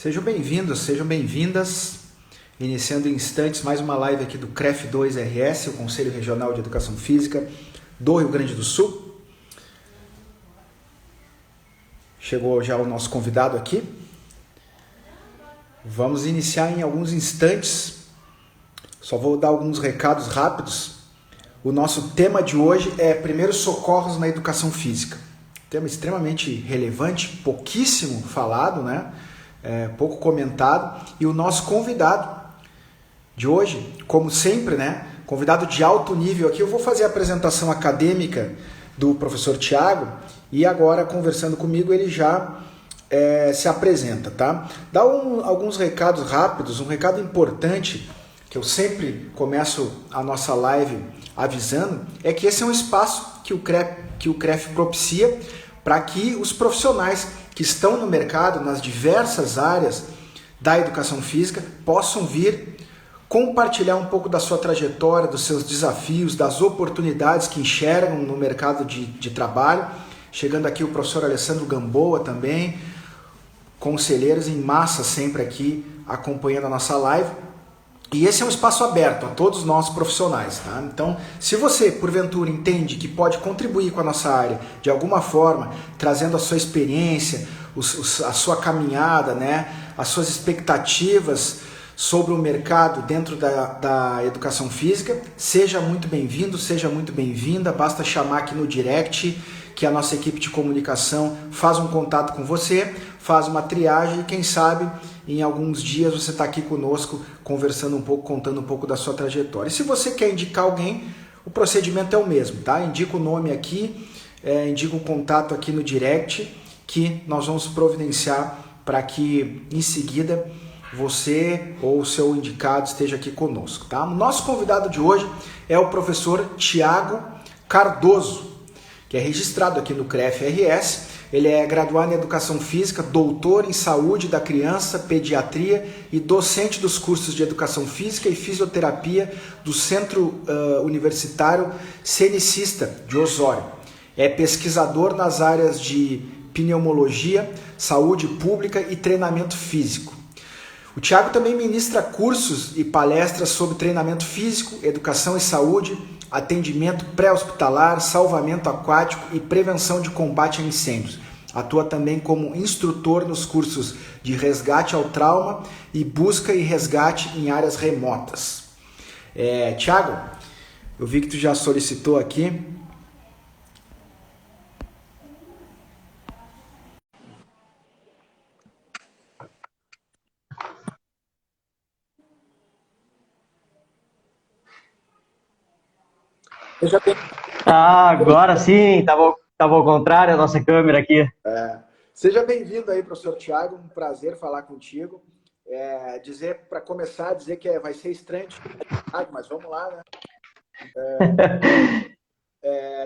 Sejam bem-vindos, sejam bem-vindas. Iniciando em instantes mais uma live aqui do CREF2RS, o Conselho Regional de Educação Física do Rio Grande do Sul. Chegou já o nosso convidado aqui. Vamos iniciar em alguns instantes. Só vou dar alguns recados rápidos. O nosso tema de hoje é primeiros socorros na educação física. Tema extremamente relevante, pouquíssimo falado, né? Pouco comentado. E o nosso convidado de hoje, como sempre, né? Convidado de alto nível aqui. Eu vou fazer a apresentação acadêmica do professor Tiago e agora, conversando comigo, ele já se apresenta, tá? Dá alguns recados rápidos, um recado importante que eu sempre começo a nossa live avisando, é que esse é um espaço que o CREF propicia para que os profissionais que estão no mercado, nas diversas áreas da educação física, possam vir compartilhar um pouco da sua trajetória, dos seus desafios, das oportunidades que enxergam no mercado de trabalho. Chegando aqui o professor Alessandro Gamboa também, conselheiros em massa sempre aqui acompanhando a nossa live. E esse é um espaço aberto a todos nós profissionais, tá? Então, se você, porventura, entende que pode contribuir com a nossa área de alguma forma, trazendo a sua experiência, a sua caminhada, né? As suas expectativas sobre o mercado dentro da educação física, seja muito bem-vindo, seja muito bem-vinda. Basta chamar aqui no direct que a nossa equipe de comunicação faz um contato com você, faz uma triagem e quem sabe em alguns dias você está aqui conosco conversando um pouco, contando um pouco da sua trajetória. E se você quer indicar alguém, o procedimento é o mesmo, tá? Indica o nome aqui, indica o contato aqui no direct que nós vamos providenciar para que em seguida você ou o seu indicado esteja aqui conosco, tá? O nosso convidado de hoje é o professor Tiago Cardoso, que é registrado aqui no CREF-RS. Ele é graduado em Educação Física, doutor em Saúde da Criança, Pediatria e docente dos cursos de Educação Física e Fisioterapia do Centro Universitário Cenicista de Osório. É pesquisador nas áreas de pneumologia, saúde pública e treinamento físico. O Tiago também ministra cursos e palestras sobre treinamento físico, educação e saúde, atendimento pré-hospitalar, salvamento aquático e prevenção de combate a incêndios. Atua também como instrutor nos cursos de resgate ao trauma e busca e resgate em áreas remotas. Tiago, eu vi que tu já solicitou aqui. Seja bem... Agora sim, tava ao contrário a nossa câmera aqui. Seja bem-vindo aí, professor Tiago, um prazer falar contigo. Para começar, dizer que vai ser estranho, mas vamos lá, né?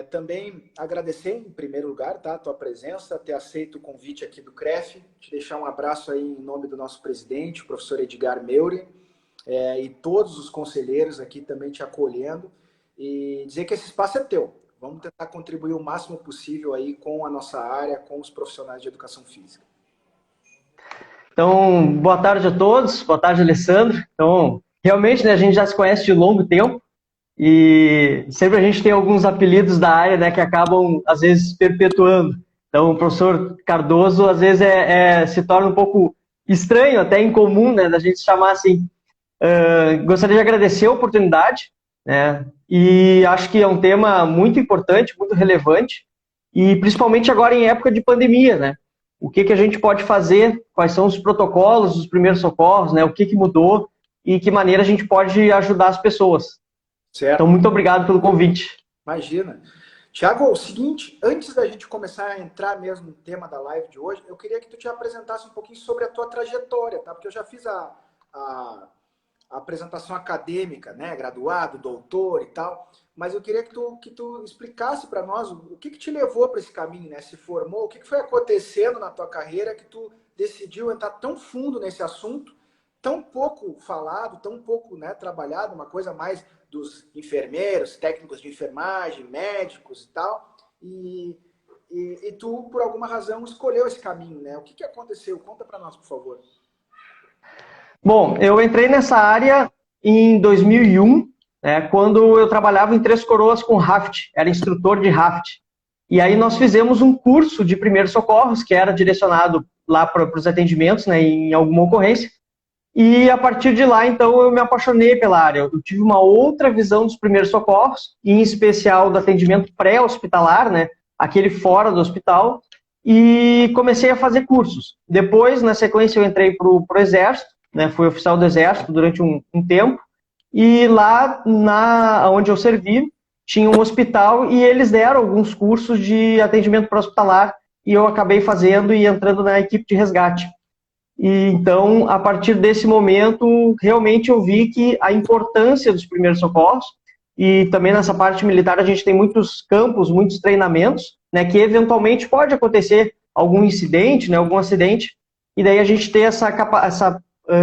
Também agradecer em primeiro lugar, tá, a tua presença, ter aceito o convite aqui do CREF, te deixar um abraço aí em nome do nosso presidente, o professor Edgar Meuri, e todos os conselheiros aqui também te acolhendo, e dizer que esse espaço é teu. Vamos tentar contribuir o máximo possível aí com a nossa área, com os profissionais de educação física. Então, boa tarde a todos, boa tarde, Alessandro. Então, realmente, né, a gente já se conhece de longo tempo e sempre a gente tem alguns apelidos da área, né, que acabam, às vezes, perpetuando. Então, o professor Cardoso, às vezes, se torna um pouco estranho, até incomum, né, da gente chamar assim. Gostaria de agradecer a oportunidade, né, e acho que é um tema muito importante, muito relevante, e principalmente agora em época de pandemia, né? O que a gente pode fazer, quais são os protocolos, os primeiros socorros, né? O que mudou e que maneira a gente pode ajudar as pessoas. Certo. Então, muito obrigado pelo convite. Imagina. Tiago, o seguinte, antes da gente começar a entrar mesmo no tema da live de hoje, eu queria que tu te apresentasse um pouquinho sobre a tua trajetória, tá? Porque eu já fiz a apresentação acadêmica, né? Graduado, doutor e tal, mas eu queria que tu explicasse para nós o que te levou para esse caminho, né? Se formou, o que foi acontecendo na tua carreira que tu decidiu entrar tão fundo nesse assunto, tão pouco falado, tão pouco, né, trabalhado, uma coisa mais dos enfermeiros, técnicos de enfermagem, médicos e tal, e tu, por alguma razão, escolheu esse caminho, né? O que aconteceu? Conta para nós, por favor. Bom, eu entrei nessa área em 2001, né, quando eu trabalhava em Três Coroas com raft, era instrutor de raft. E aí nós fizemos um curso de primeiros socorros, que era direcionado lá para os atendimentos, né, em alguma ocorrência. E a partir de lá, então, eu me apaixonei pela área. Eu tive uma outra visão dos primeiros socorros, em especial do atendimento pré-hospitalar, né, aquele fora do hospital, e comecei a fazer cursos. Depois, na sequência, eu entrei para o Exército, né, fui oficial do Exército durante um tempo, e lá onde eu servi, tinha um hospital e eles deram alguns cursos de atendimento pré-hospitalar e eu acabei fazendo e entrando na equipe de resgate. E então, a partir desse momento, realmente eu vi que a importância dos primeiros socorros, e também nessa parte militar a gente tem muitos campos, muitos treinamentos, né, que eventualmente pode acontecer algum incidente, né, algum acidente, e daí a gente tem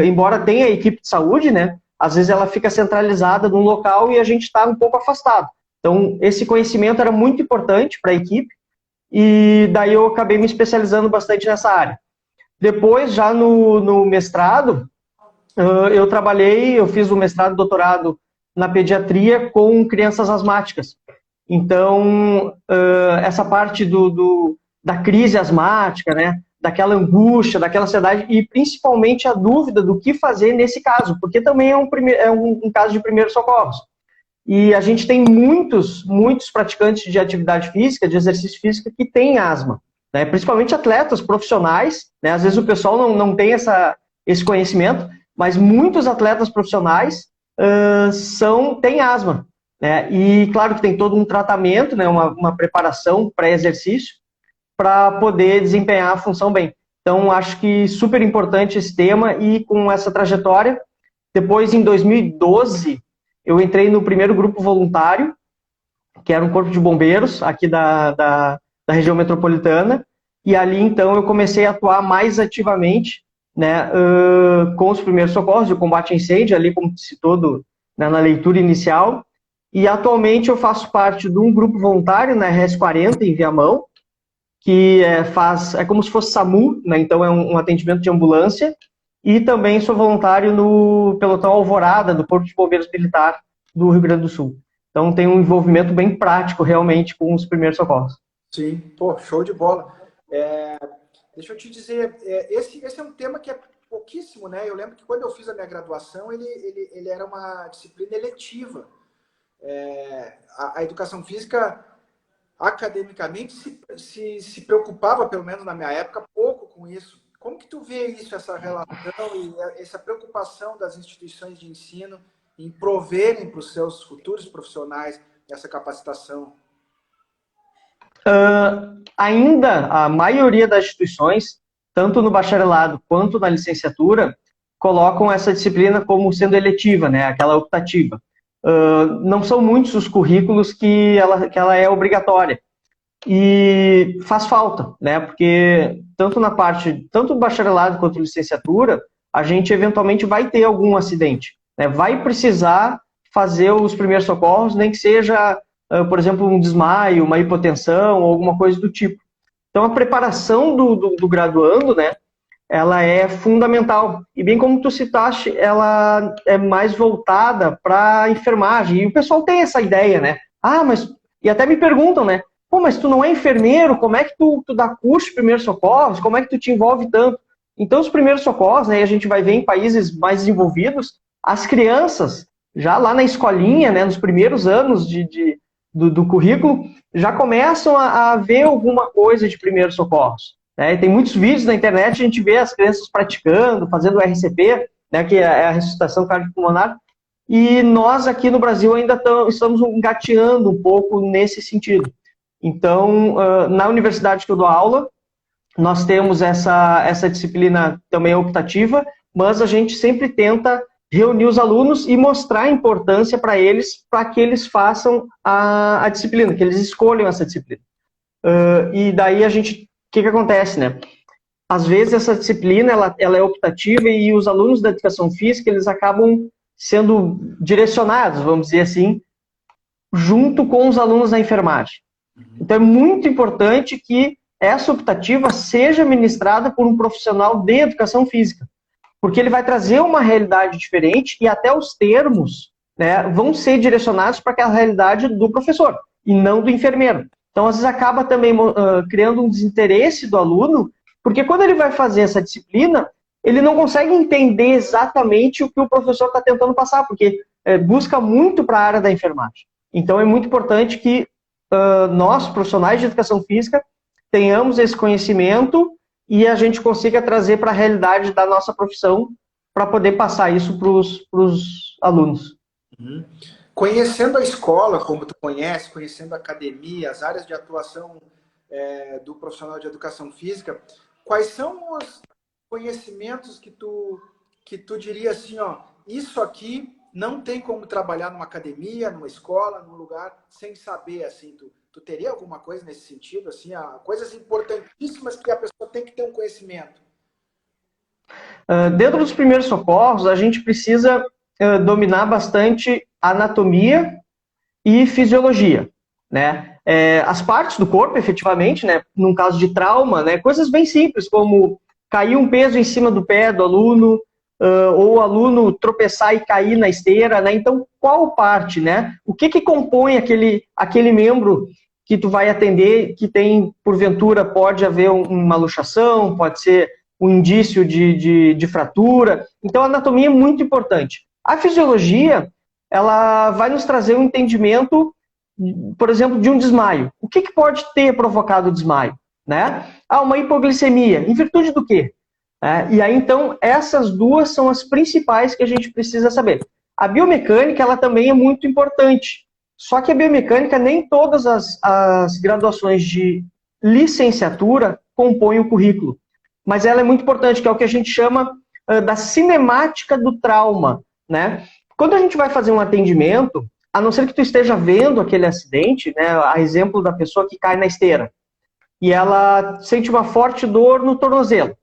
embora tenha a equipe de saúde, né, às vezes ela fica centralizada num local e a gente está um pouco afastado. Então, esse conhecimento era muito importante para a equipe, e daí eu acabei me especializando bastante nessa área. Depois, já no mestrado, eu fiz o mestrado e doutorado na pediatria com crianças asmáticas. Então, essa parte da crise asmática, né, daquela angústia, daquela ansiedade e principalmente a dúvida do que fazer nesse caso, porque também é um caso de primeiros socorros. E a gente tem muitos praticantes de atividade física, de exercício físico, que têm asma, né? Principalmente atletas profissionais, né? Às vezes o pessoal não tem esse conhecimento, mas muitos atletas profissionais têm asma, né? E claro que tem todo um tratamento, né? Uma preparação pré-exercício para poder desempenhar a função bem. Então, acho que super importante esse tema e com essa trajetória. Depois, em 2012, eu entrei no primeiro grupo voluntário, que era um corpo de bombeiros aqui da região metropolitana, e ali, então, eu comecei a atuar mais ativamente, né, com os primeiros socorros, de combate a incêndio, ali como citou né, na leitura inicial, e atualmente eu faço parte de um grupo voluntário na RS-40, em Viamão, que é como se fosse SAMU, né, então é um atendimento de ambulância, e também sou voluntário no pelotão Alvorada, do Corpo de Bombeiros Militar do Rio Grande do Sul. Então tem um envolvimento bem prático, realmente, com os primeiros socorros. Sim, pô, show de bola. Deixa eu te dizer, esse é um tema que é pouquíssimo, né? Eu lembro que quando eu fiz a minha graduação, ele era uma disciplina eletiva. A educação física, academicamente, se preocupava, pelo menos na minha época, pouco com isso. Como que tu vê isso, essa relação e essa preocupação das instituições de ensino em proverem para os seus futuros profissionais essa capacitação? Ainda a maioria das instituições, tanto no bacharelado quanto na licenciatura, colocam essa disciplina como sendo eletiva, né, aquela optativa. Não são muitos os currículos que ela é obrigatória. E faz falta, né? Porque tanto no bacharelado quanto licenciatura, a gente eventualmente vai ter algum acidente, né? Vai precisar fazer os primeiros socorros, nem que seja, por exemplo, um desmaio, uma hipotensão, ou alguma coisa do tipo. Então, a preparação do graduando, né? Ela é fundamental. E bem como tu citaste, ela é mais voltada para a enfermagem. E o pessoal tem essa ideia, né? E até me perguntam, né? Pô, mas tu não é enfermeiro, como é que tu dá curso de primeiros socorros? Como é que tu te envolve tanto? Então, os primeiros socorros, né, a gente vai ver em países mais desenvolvidos, as crianças, já lá na escolinha, né, nos primeiros anos do currículo, já começam a ver alguma coisa de primeiros socorros. Né? Tem muitos vídeos na internet, a gente vê as crianças praticando, fazendo o RCP, né, que é a ressuscitação cardiopulmonar, e nós aqui no Brasil ainda estamos engateando um pouco nesse sentido. Então, na universidade que eu dou aula, nós temos essa disciplina também optativa, mas a gente sempre tenta reunir os alunos e mostrar a importância para que eles façam a disciplina, que eles escolham essa disciplina. E daí o que acontece, né? Às vezes essa disciplina ela é optativa e os alunos da educação física eles acabam sendo direcionados, vamos dizer assim, junto com os alunos da enfermagem. Então é muito importante que essa optativa seja ministrada por um profissional de educação física, porque ele vai trazer uma realidade diferente e até os termos, né, vão ser direcionados para aquela realidade do professor e não do enfermeiro. Então, às vezes, acaba também criando um desinteresse do aluno, porque quando ele vai fazer essa disciplina, ele não consegue entender exatamente o que o professor está tentando passar, porque busca muito para a área da enfermagem. Então, é muito importante que nós, profissionais de educação física, tenhamos esse conhecimento e a gente consiga trazer para a realidade da nossa profissão para poder passar isso para os alunos. Uhum. Conhecendo a escola, como tu conhece, conhecendo a academia, as áreas de atuação do profissional de educação física, quais são os conhecimentos que tu diria assim, ó, isso aqui não tem como trabalhar numa academia, numa escola, num lugar, sem saber, assim, tu teria alguma coisa nesse sentido, assim, coisas importantíssimas que a pessoa tem que ter um conhecimento? Dentro dos primeiros socorros, a gente precisa dominar bastante anatomia e fisiologia, né? As partes do corpo, efetivamente, né? Num caso de trauma, né? Coisas bem simples, como cair um peso em cima do pé do aluno, ou o aluno tropeçar e cair na esteira, né? Então, qual parte, né? O que compõe aquele membro que tu vai atender, que tem, porventura, pode haver uma luxação, pode ser um indício de fratura. Então, a anatomia é muito importante. A fisiologia, ela vai nos trazer um entendimento, por exemplo, de um desmaio. O que pode ter provocado o desmaio? Né? Uma hipoglicemia. Em virtude do quê? E aí, então, essas duas são as principais que a gente precisa saber. A biomecânica, ela também é muito importante. Só que a biomecânica, nem todas as graduações de licenciatura compõem o currículo. Mas ela é muito importante, que é o que a gente chama da cinemática do trauma, né? Quando a gente vai fazer um atendimento, a não ser que tu esteja vendo aquele acidente, né, a exemplo da pessoa que cai na esteira, e ela sente uma forte dor no tornozelo.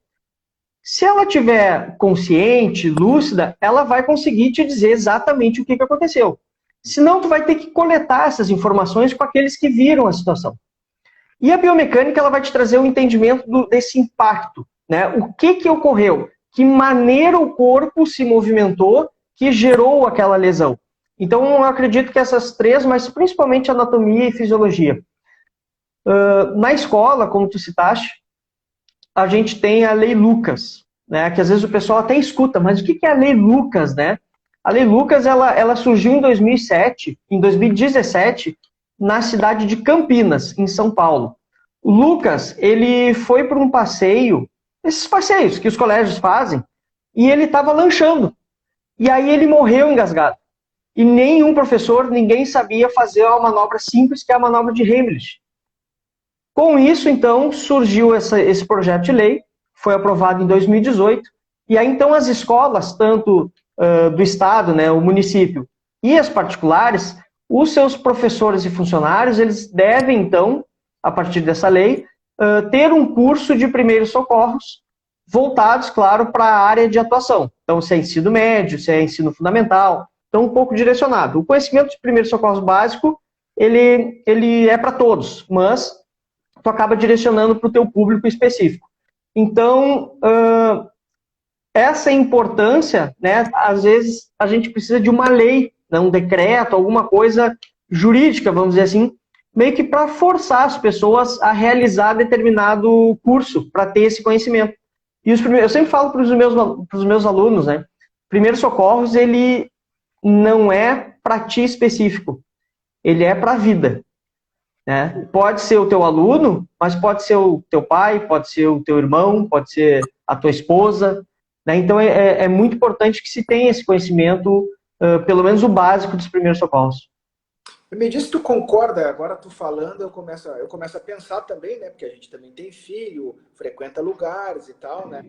Se ela tiver consciente, lúcida, ela vai conseguir te dizer exatamente o que aconteceu. Senão, tu vai ter que coletar essas informações com aqueles que viram a situação. E a biomecânica, ela vai te trazer o entendimento desse impacto, né? O que ocorreu? Que maneira o corpo se movimentou que gerou aquela lesão? Então, eu acredito que essas três, mas principalmente anatomia e fisiologia. Na escola, como tu citaste, a gente tem a Lei Lucas, né? Que às vezes o pessoal até escuta, mas o que é a Lei Lucas, né? A Lei Lucas, ela surgiu em 2007, em 2017, na cidade de Campinas, em São Paulo. O Lucas, ele foi para um passeio, esses passeios que os colégios fazem, e ele estava lanchando. E aí ele morreu engasgado. E nenhum professor, ninguém sabia fazer uma manobra simples, que é a manobra de Heimlich. Com isso, então, surgiu esse projeto de lei, foi aprovado em 2018, e aí, então, as escolas, tanto do Estado, né, o município, e as particulares, os seus professores e funcionários, eles devem, então, a partir dessa lei, ter um curso de primeiros socorros, voltados, claro, para a área de atuação. Então, se é ensino médio, se é ensino fundamental, então um pouco direcionado. O conhecimento de primeiros socorros básico, ele é para todos, mas tu acaba direcionando para o teu público específico. Então, essa importância, né, às vezes a gente precisa de uma lei, né, um decreto, alguma coisa jurídica, vamos dizer assim, meio que para forçar as pessoas a realizar determinado curso, para ter esse conhecimento. E eu sempre falo para os meus alunos, né, primeiros socorros, ele não é para ti específico, ele é para a vida. Né? Pode ser o teu aluno, mas pode ser o teu pai, pode ser o teu irmão, pode ser a tua esposa. Né? Então, é muito importante que se tenha esse conhecimento, pelo menos o básico dos primeiros socorros. Me diz se tu concorda, agora tu falando, eu começo a pensar também, né? Porque a gente também tem filho, frequenta lugares e tal, né?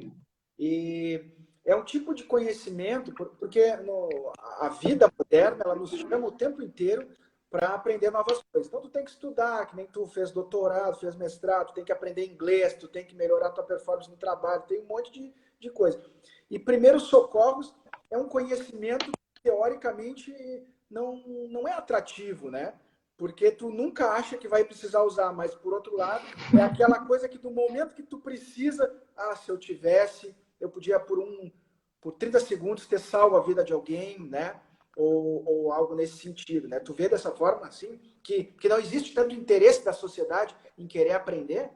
E é um tipo de conhecimento, porque a vida moderna, ela nos chama o tempo inteiro para aprender novas coisas. Então, tu tem que estudar, que nem tu fez doutorado, fez mestrado, tu tem que aprender inglês, tu tem que melhorar tua performance no trabalho, tem um monte de coisa. E primeiros socorros é um conhecimento que, teoricamente, não é atrativo, né? Porque tu nunca acha que vai precisar usar, mas, por outro lado, é aquela coisa que, do momento que tu precisa, se eu tivesse, eu podia, por por 30 segundos ter salvo a vida de alguém, né? Ou algo nesse sentido, né? Tu vê dessa forma, assim, que não existe tanto interesse da sociedade em querer aprender?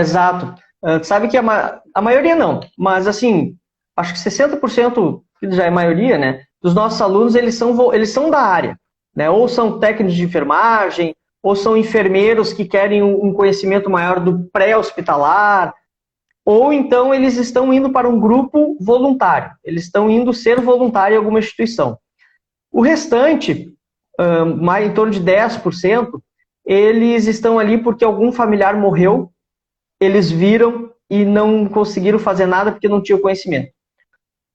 Exato. Tu sabe que a maioria não, mas assim, acho que 60%, que já é maioria, né, dos nossos alunos, eles são da área, né, ou são técnicos de enfermagem, ou são enfermeiros que querem um conhecimento maior do pré-hospitalar, ou então eles estão indo para um grupo voluntário, eles estão indo ser voluntário em alguma instituição. O restante, mais em torno de 10%, eles estão ali porque algum familiar morreu, eles viram e não conseguiram fazer nada porque não tinham conhecimento.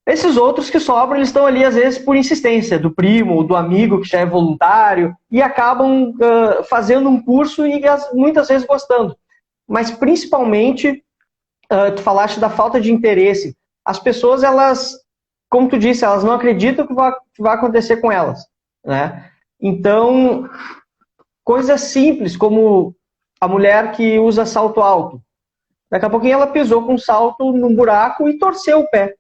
Esses outros que sobram, eles estão ali às vezes por insistência do primo, do amigo que já é voluntário e acabam fazendo um curso e muitas vezes gostando. Mas principalmente, tu falaste da falta de interesse. As pessoas, elas, como tu disse, elas não acreditam que vai acontecer com elas, né? Então, coisas simples como a mulher que usa salto alto. Daqui a pouquinho ela pisou com um salto num buraco e torceu o pé.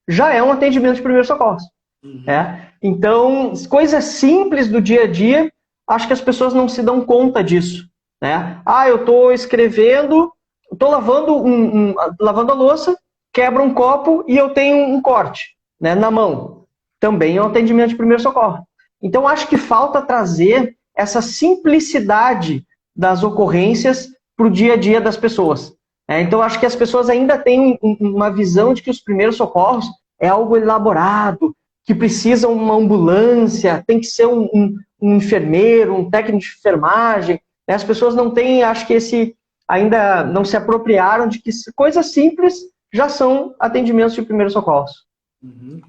Já é um atendimento de primeiros socorros. Uhum. Né? Então, coisas simples do dia a dia, acho que as pessoas não se dão conta disso. Né? Eu estou escrevendo, estou lavando a louça, quebra um copo e eu tenho um corte, né, na mão. Também é um atendimento de primeiro socorro. Então, acho que falta trazer essa simplicidade das ocorrências para o dia a dia das pessoas. Então, acho que as pessoas ainda têm uma visão de que os primeiros socorros é algo elaborado, que precisa uma ambulância, tem que ser um enfermeiro, um técnico de enfermagem. As pessoas não têm, acho que ainda não se apropriaram de que coisas simples já são atendimentos de primeiros socorros. Uhum.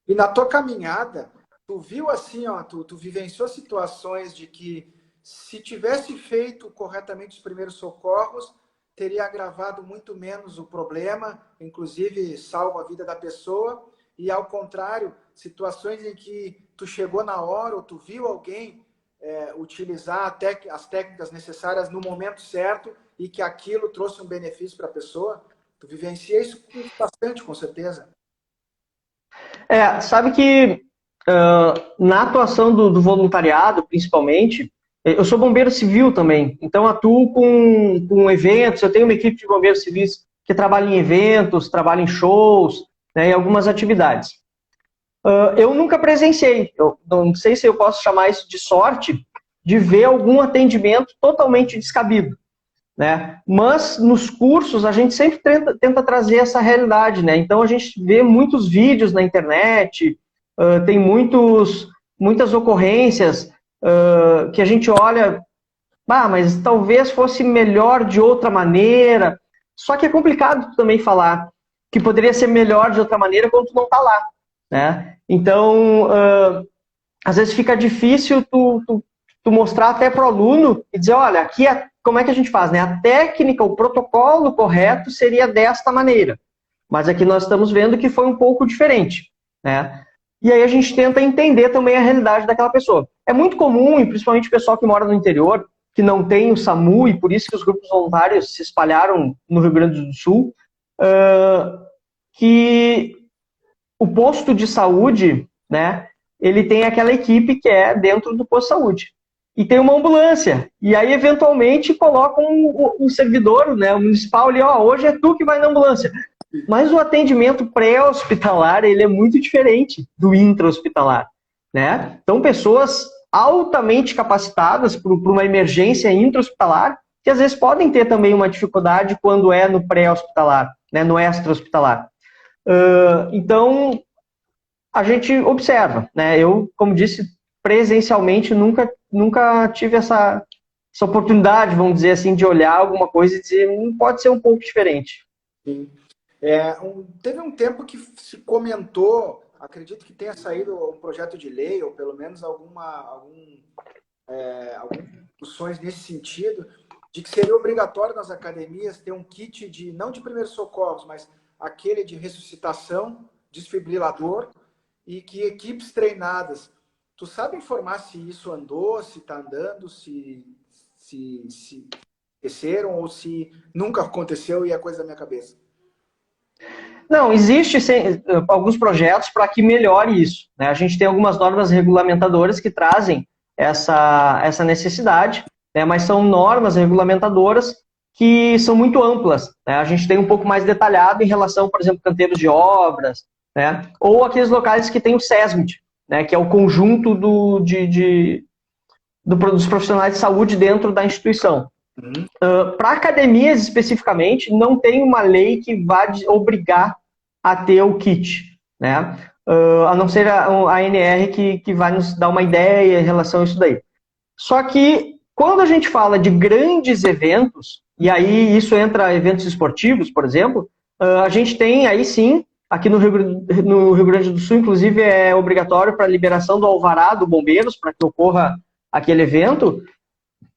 E na tua caminhada, tu viu assim, ó, tu vivenciou situações de que se tivesse feito corretamente os primeiros socorros, teria agravado muito menos o problema, inclusive salvo a vida da pessoa, e ao contrário, situações em que tu chegou na hora ou tu viu alguém utilizar as técnicas necessárias no momento certo e que aquilo trouxe um benefício para a pessoa, tu vivencia isso bastante, com certeza. Sabe que na atuação do voluntariado, principalmente, eu sou bombeiro civil também, então atuo com eventos, eu tenho uma equipe de bombeiros civis que trabalha em eventos, trabalha em shows, né, em algumas atividades. Eu nunca presenciei, eu não sei se eu posso chamar isso de sorte, de ver algum atendimento totalmente descabido. Né? Mas nos cursos a gente sempre tenta trazer essa realidade, né? Então a gente vê muitos vídeos na internet, tem muitas ocorrências que a gente olha, mas talvez fosse melhor de outra maneira. Só que é complicado também falar que poderia ser melhor de outra maneira quando tu não está lá, né? Então, às vezes fica difícil tu mostrar até para o aluno e dizer, olha, aqui como é que a gente faz, né? A técnica, o protocolo correto seria desta maneira. Mas aqui nós estamos vendo que foi um pouco diferente, né? E aí a gente tenta entender também a realidade daquela pessoa. É muito comum, e principalmente o pessoal que mora no interior, que não tem o SAMU, e por isso que os grupos voluntários se espalharam no Rio Grande do Sul, que o posto de saúde, né, ele tem aquela equipe que é dentro do posto de saúde. E tem uma ambulância. E aí, eventualmente, colocam um servidor, né, o municipal ali, hoje é tu que vai na ambulância. Mas o atendimento pré-hospitalar, ele é muito diferente do intra-hospitalar, né? Então, pessoas altamente capacitadas para uma emergência intra-hospitalar, que às vezes podem ter também uma dificuldade quando é no pré-hospitalar, né, no extra-hospitalar. Então, a gente observa, né? Eu, como disse, presencialmente nunca tive essa oportunidade, vamos dizer assim, de olhar alguma coisa e dizer, pode ser um pouco diferente. Sim. Teve um tempo que se comentou, acredito que tenha saído um projeto de lei, ou pelo menos algumas discussões nesse sentido, de que seria obrigatório nas academias ter um kit não de primeiros socorros, mas aquele de ressuscitação, desfibrilador, e que equipes treinadas. Tu sabe informar se isso andou, se está andando, se esqueceram ou se nunca aconteceu e é coisa da minha cabeça? Não, existe alguns projetos para que melhore isso, né? A gente tem algumas normas regulamentadoras que trazem essa necessidade, né? Mas são normas regulamentadoras que são muito amplas, né? A gente tem um pouco mais detalhado em relação, por exemplo, canteiros de obras, né? Ou aqueles locais que tem o SESMIT, né? Que é o conjunto dos profissionais de saúde dentro da instituição. Para academias, especificamente, não tem uma lei que vá obrigar a ter o kit, né? A não ser a ANR que vai nos dar uma ideia em relação a isso daí. Só que, quando a gente fala de grandes eventos, e aí isso entra eventos esportivos, por exemplo, a gente tem aí sim, aqui no Rio Grande do Sul, inclusive, é obrigatório para a liberação do alvará do bombeiros, para que ocorra aquele evento.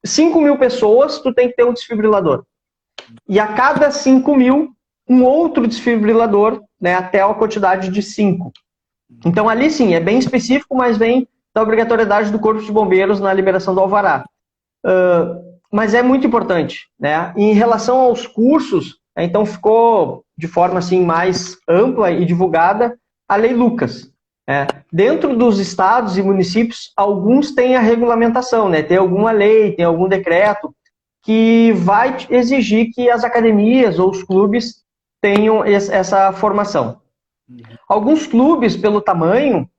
5.000 pessoas, tu tem que ter um desfibrilador. E a cada 5.000, um outro desfibrilador, né, até a quantidade de 5. Então, ali sim, é bem específico, mas vem da obrigatoriedade do Corpo de Bombeiros na liberação do alvará. Mas é muito importante, né? Em relação aos cursos, então ficou de forma assim mais ampla e divulgada a Lei Lucas. Dentro dos estados e municípios, alguns têm a regulamentação, né? Tem alguma lei, tem algum decreto que vai exigir que as academias ou os clubes tenham essa formação. Alguns clubes, pelo tamanho,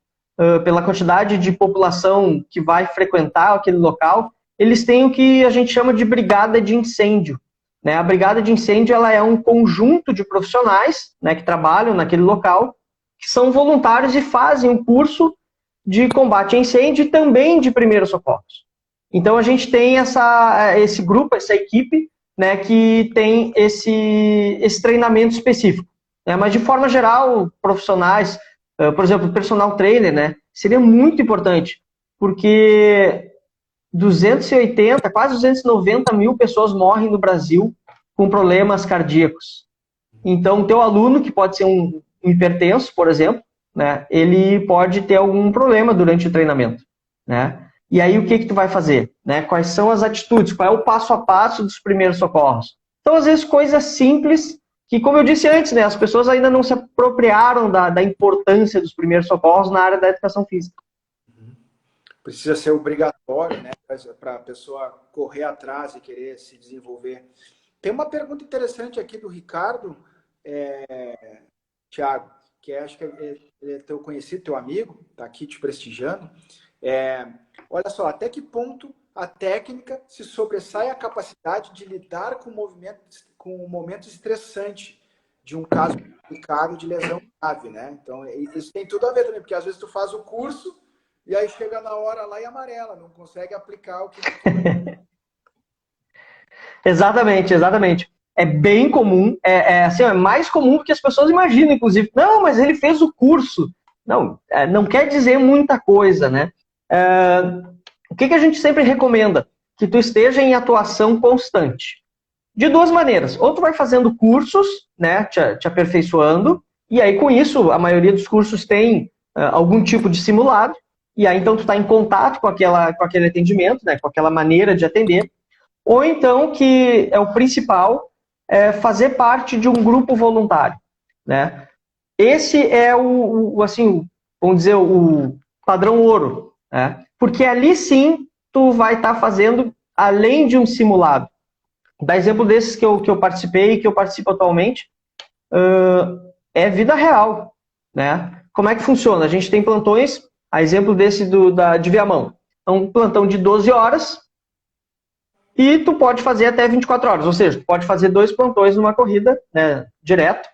pela quantidade de população que vai frequentar aquele local, eles têm o que a gente chama de brigada de incêndio, né? A brigada de incêndio ela é um conjunto de profissionais, né, que trabalham naquele local, que são voluntários e fazem um curso de combate a incêndio e também de primeiros socorros. Então, a gente tem esse grupo, essa equipe, né, que tem esse treinamento específico. Né? Mas, de forma geral, profissionais, por exemplo, personal trainer, né, seria muito importante, porque 280, quase 290 mil pessoas morrem no Brasil com problemas cardíacos. Então, o teu aluno, que pode ser um hipertenso, por exemplo, né, ele pode ter algum problema durante o treinamento, né? E aí, o que tu vai fazer? Né? Quais são as atitudes? Qual é o passo a passo dos primeiros socorros? Então, às vezes, coisas simples que, como eu disse antes, né, as pessoas ainda não se apropriaram da importância dos primeiros socorros na área da educação física. Precisa ser obrigatório, né, para a pessoa correr atrás e querer se desenvolver. Tem uma pergunta interessante aqui do Ricardo, Thiago, que acho que ele é teu conhecido, teu amigo, está aqui te prestigiando. Olha só, até que ponto a técnica se sobressai a capacidade de lidar com o momento estressante de um caso complicado de lesão grave, né? Então, isso tem tudo a ver também, porque às vezes tu faz o curso e aí chega na hora lá e amarela, não consegue aplicar o que... Exatamente, exatamente. É bem comum, assim, é mais comum do que as pessoas imaginam, inclusive. Não, mas ele fez o curso. Não, não quer dizer muita coisa, né? O que a gente sempre recomenda? Que tu esteja em atuação constante. De duas maneiras. Ou tu vai fazendo cursos, né, te aperfeiçoando, e aí com isso, a maioria dos cursos tem algum tipo de simulado, e aí então tu está em contato com aquele atendimento, né, com aquela maneira de atender. Ou então, que é o principal, fazer parte de um grupo voluntário, né? Esse é assim, vamos dizer, o padrão ouro, né? Porque ali sim tu vai estar fazendo além de um simulado. Dá exemplo desses que eu participei e que eu participo atualmente, é vida real, né? Como é que funciona? A gente tem plantões, a exemplo desse de Viamão. É um plantão de 12 horas, e tu pode fazer até 24 horas, ou seja, tu pode fazer 2 plantões numa corrida, né, direto.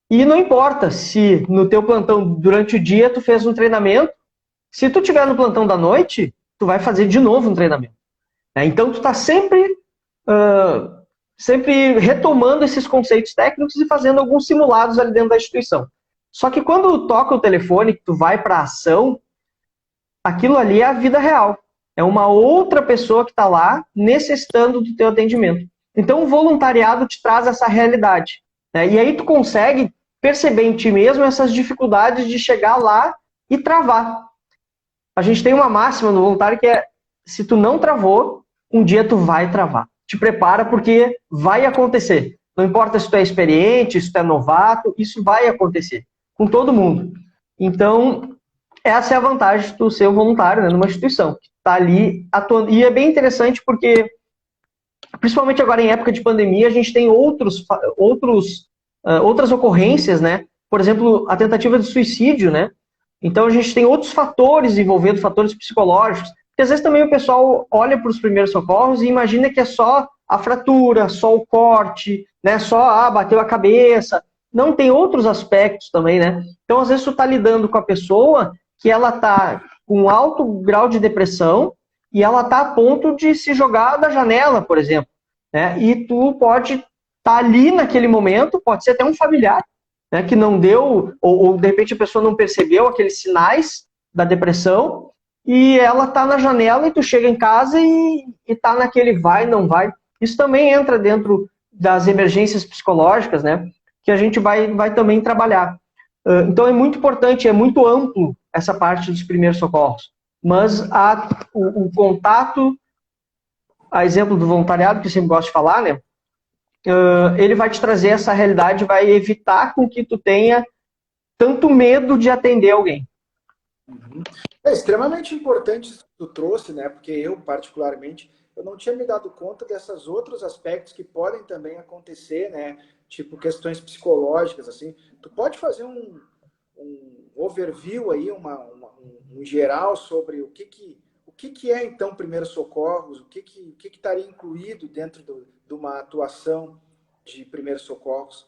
E não importa se no teu plantão durante o dia tu fez um treinamento, se tu tiver no plantão da noite, tu vai fazer de novo um treinamento. Né? Então tu está sempre retomando esses conceitos técnicos e fazendo alguns simulados ali dentro da instituição. Só que quando toca o telefone, que tu vai para a ação, aquilo ali é a vida real. É uma outra pessoa que está lá necessitando do teu atendimento. Então, o voluntariado te traz essa realidade. Né? E aí tu consegue perceber em ti mesmo essas dificuldades de chegar lá e travar. A gente tem uma máxima no voluntário que é: se tu não travou, um dia tu vai travar. Te prepara porque vai acontecer. Não importa se tu é experiente, se tu é novato, isso vai acontecer com todo mundo. Então, essa é a vantagem de tu ser um voluntário, né, numa instituição, que está ali atuando. E é bem interessante porque, principalmente agora em época de pandemia, a gente tem outras ocorrências, né? Por exemplo, a tentativa de suicídio, né? Então a gente tem outros fatores envolvendo fatores psicológicos, porque às vezes também o pessoal olha para os primeiros socorros e imagina que é só a fratura, só o corte, né? Só bateu a cabeça. Não, tem outros aspectos também, né? Então às vezes tu está lidando com a pessoa que ela está com alto grau de depressão e ela está a ponto de se jogar da janela, por exemplo, né? E tu pode estar ali naquele momento, pode ser até um familiar, né, que não deu, ou de repente a pessoa não percebeu aqueles sinais da depressão, e ela está na janela e tu chega em casa e está naquele vai, não vai. Isso também entra dentro das emergências psicológicas, né, que a gente vai também trabalhar. Então é muito importante, é muito amplo essa parte dos primeiros socorros. Mas o contato, a exemplo do voluntariado, que eu sempre gosto de falar, né, ele vai te trazer essa realidade, vai evitar com que tu tenha tanto medo de atender alguém. Uhum. É extremamente importante isso que tu trouxe, né? Porque eu, particularmente, eu não tinha me dado conta desses outros aspectos que podem também acontecer, né? Tipo questões psicológicas, assim. Tu pode fazer um overview aí, um geral sobre o que é, então, primeiros socorros, o que estaria incluído dentro de uma atuação de primeiros socorros?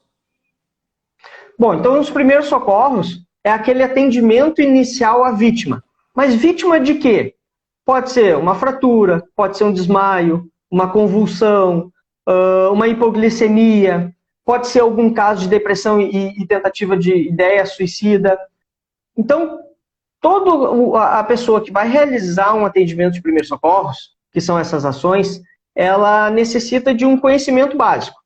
Bom, então os primeiros socorros é aquele atendimento inicial à vítima. Mas vítima de quê? Pode ser uma fratura, pode ser um desmaio, uma convulsão, uma hipoglicemia, pode ser algum caso de depressão e tentativa de ideia suicida. Então, toda a pessoa que vai realizar um atendimento de primeiros socorros, que são essas ações, ela necessita de um conhecimento básico.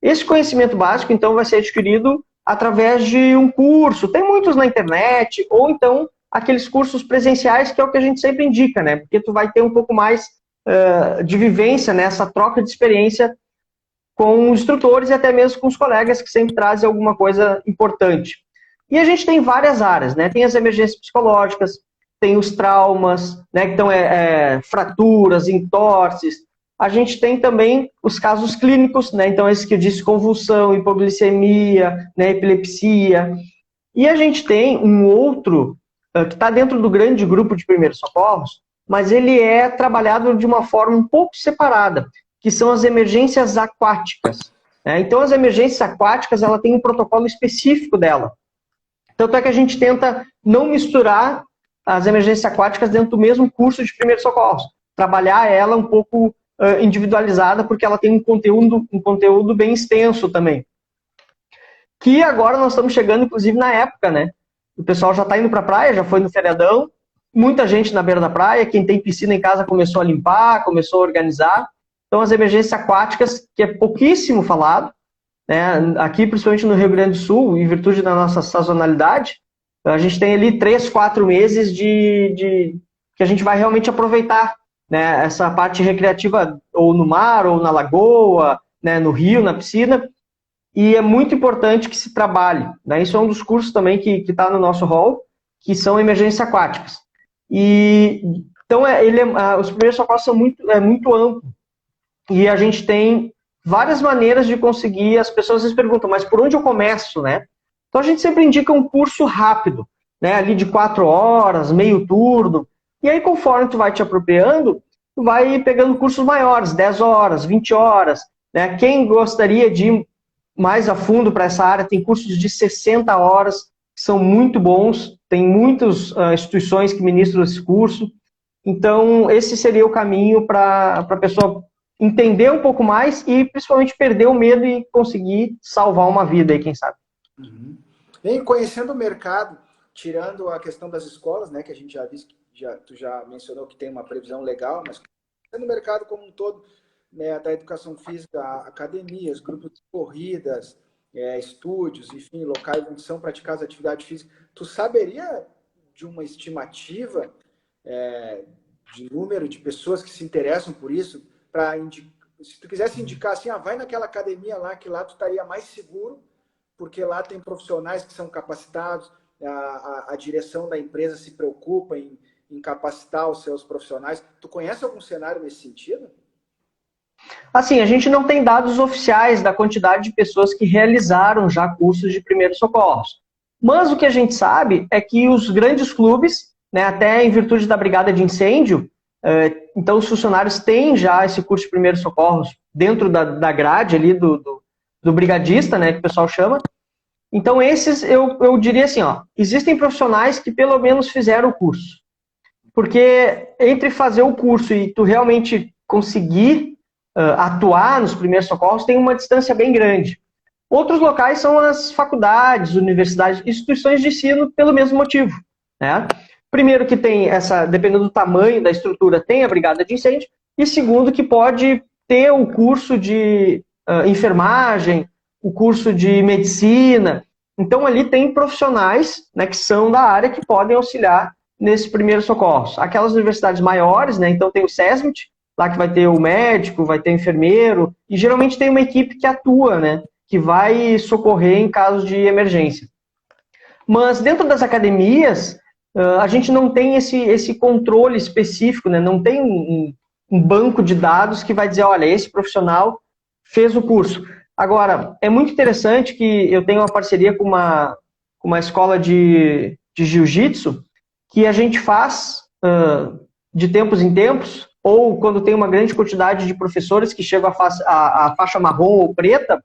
Esse conhecimento básico, então, vai ser adquirido através de um curso. Tem muitos na internet, ou então aqueles cursos presenciais, que é o que a gente sempre indica, né? Porque tu vai ter um pouco mais de vivência nessa troca de experiência com os instrutores e até mesmo com os colegas que sempre trazem alguma coisa importante. E a gente tem várias áreas, né? Tem as emergências psicológicas, tem os traumas, né? Então, fraturas, entorses. A gente tem também os casos clínicos, né? Então, esse que eu disse, convulsão, hipoglicemia, né? Epilepsia. E a gente tem um outro que está dentro do grande grupo de primeiros socorros, mas ele é trabalhado de uma forma um pouco separada, que são as emergências aquáticas. Né? Então, as emergências aquáticas, ela tem um protocolo específico dela. Tanto é que a gente tenta não misturar as emergências aquáticas dentro do mesmo curso de primeiros socorros. Trabalhar ela um pouco individualizada, porque ela tem um conteúdo bem extenso também. Que agora nós estamos chegando, inclusive, na época, né? O pessoal já está indo para a praia, já foi no feriadão, muita gente na beira da praia, quem tem piscina em casa começou a limpar, começou a organizar. Então, as emergências aquáticas, que é pouquíssimo falado, né? Aqui, principalmente no Rio Grande do Sul, em virtude da nossa sazonalidade, a gente tem ali 3, 4 meses que a gente vai realmente aproveitar, né? Essa parte recreativa ou no mar, ou na lagoa, né? No rio, na piscina, e é muito importante que se trabalhe. Né? Isso é um dos cursos também que está no nosso hall, que são emergências aquáticas. Então, os primeiros socorros são muito amplo. E a gente tem várias maneiras de conseguir. As pessoas às vezes perguntam, mas por onde eu começo? Né? Então, a gente sempre indica um curso rápido, né? Ali de 4 horas, meio turno. E aí, conforme tu vai te apropriando, tu vai pegando cursos maiores, 10 horas, 20 horas. Né? Quem gostaria de ir mais a fundo para essa área, tem cursos de 60 horas, que são muito bons, tem muitas instituições que ministram esse curso. Então, esse seria o caminho para a pessoa entender um pouco mais e, principalmente, perder o medo e conseguir salvar uma vida aí, quem sabe. Uhum. E conhecendo o mercado, tirando a questão das escolas, né, que a gente já viu, tu já mencionou que tem uma previsão legal, mas conhecendo o mercado como um todo, né, da educação física, academias, grupos de corridas, estúdios, enfim, locais onde são praticadas atividade física, tu saberia de uma estimativa de número de pessoas que se interessam por isso, para se tu quisesse indicar assim, vai naquela academia lá, que lá tu estaria mais seguro, porque lá tem profissionais que são capacitados, a direção da empresa se preocupa em capacitar os seus profissionais. Tu conhece algum cenário nesse sentido? Assim, a gente não tem dados oficiais da quantidade de pessoas que realizaram já cursos de primeiros socorros. Mas o que a gente sabe é que os grandes clubes, né, até em virtude da brigada de incêndio, então os funcionários têm já esse curso de primeiros socorros dentro da grade ali do brigadista, né, que o pessoal chama. Então esses, eu diria assim, existem profissionais que pelo menos fizeram o curso. Porque entre fazer o curso e tu realmente conseguir atuar nos primeiros socorros tem uma distância bem grande. Outros locais são as faculdades, universidades, instituições de ensino pelo mesmo motivo, né? Primeiro que tem dependendo do tamanho da estrutura, tem a brigada de incêndio, e segundo que pode ter o curso de enfermagem, o curso de medicina. Então ali tem profissionais, né, que são da área que podem auxiliar nesses primeiros socorros. Aquelas universidades maiores, né, então tem o SESMIT, lá que vai ter o médico, vai ter o enfermeiro, e geralmente tem uma equipe que atua, né, que vai socorrer em caso de emergência. Mas dentro das academias, a gente não tem esse controle específico, né, não tem um banco de dados que vai dizer, olha, esse profissional fez o curso. Agora, é muito interessante que eu tenho uma parceria com uma escola de jiu-jitsu, que a gente faz de tempos em tempos, ou quando tem uma grande quantidade de professores que chegam à faixa marrom ou preta,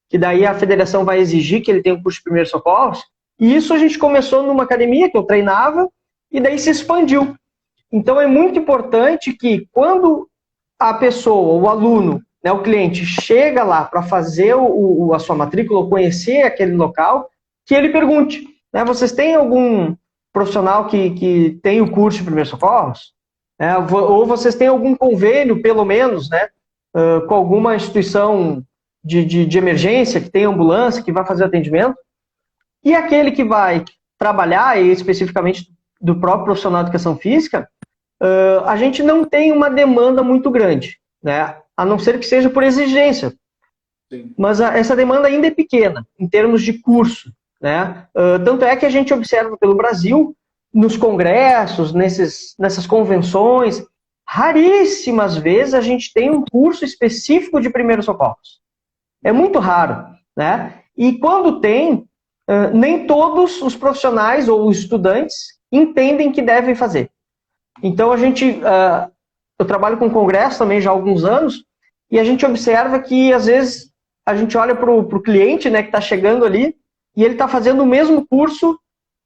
que daí a federação vai exigir que ele tenha um curso de primeiros socorros, e isso a gente começou numa academia que eu treinava, e daí se expandiu. Então é muito importante que quando a pessoa, o aluno, né, o cliente, chega lá para fazer a sua matrícula ou conhecer aquele local, que ele pergunte, né, vocês têm algum profissional que tem o curso de primeiros socorros? Ou vocês têm algum convênio, pelo menos, né, com alguma instituição de emergência, que tem ambulância, que vai fazer atendimento? E aquele que vai trabalhar, e especificamente do próprio profissional de educação física, a gente não tem uma demanda muito grande, né? A não ser que seja por exigência. Sim. Mas essa demanda ainda é pequena, em termos de curso, né? Tanto é que a gente observa pelo Brasil, nos congressos, nessas convenções, raríssimas vezes a gente tem um curso específico de primeiros socorros. É muito raro, né? E quando tem, nem todos os profissionais ou os estudantes entendem que devem fazer. Então, eu trabalho com congresso também já há alguns anos, e a gente observa que, às vezes, a gente olha para o cliente, né, que está chegando ali, e ele está fazendo o mesmo curso,